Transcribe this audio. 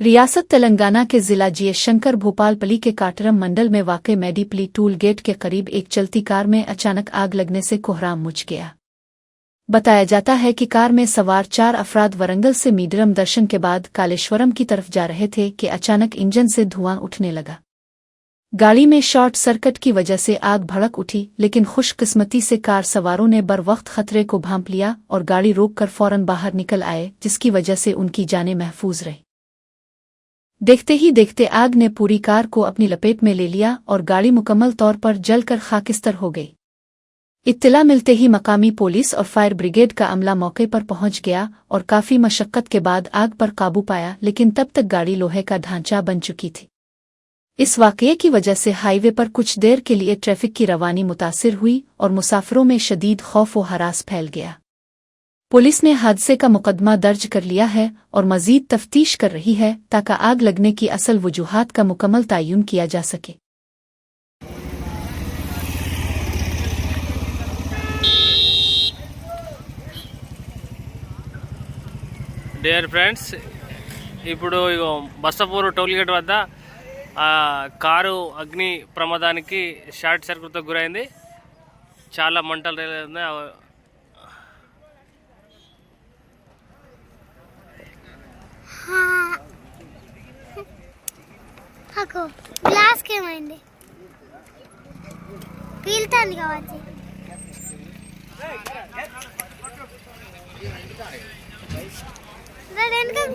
रियासत तेलंगाना के जिला जयशंकर भोपालपल्ली के काटरम मंडल में वाक़ मेडीपल्ली टूल गेट के करीब एक चलती कार में अचानक आग लगने से कोहराम मच गया। बताया जाता है कि कार में सवार 4 अफराद वरंगल से मीडरम दर्शन के बाद कालेश्वरम की तरफ जा रहे थे कि अचानक इंजन से धुआं उठने लगा। गाड़ी में शॉर्ट सर्किट की वजह से आग भड़क उठी, लेकिन खुशकिस्मती से कार सवारों ने बर वक्त खतरे को भांप लिया और गाड़ी रोककर फौरन बाहर निकल आए, जिसकी वजह से उनकी जानें महफूज रहीं। देखते ही देखते आग ने पूरी कार को अपनी लपेट में ले लिया और गाड़ी मुकम्मल तौर पर जलकर खाकिस्तर हो गई। इत्तला मिलते ही मकामी पुलिस और फायर ब्रिगेड का अमला मौके पर पहुंच गया और काफी मशक्कत के बाद आग पर काबू पाया, लेकिन तब तक गाड़ी लोहे का ढांचा बन चुकी थी। इस वाकये की वजह से हाईवे पर कुछ देर के लिए ट्रैफिक की रवानी मुतासिर हुई और मुसाफिरों में शदीद खौफ व हरास फैल गया। पुलिस ने हादसे का मुकदमा दर्ज कर लिया है और मजीद तफ्तीश कर रही है ताकि आग लगने की असल वजूहात का मुकम्मल तयन किया जा सके। డియర్ ఫ్రెండ్స్, ఇప్పుడు బస్సపూర్ టోల్ గేట్ వద్ద కారు అగ్ని ప్రమాదానికి షార్ట్ సర్క్యూట్తో గురైంది. చాలా మంటలు రేగుతున్నాయి. గ్లాస్ కేమైంది పీల్తాంది కావచ్చు. ఎందుకు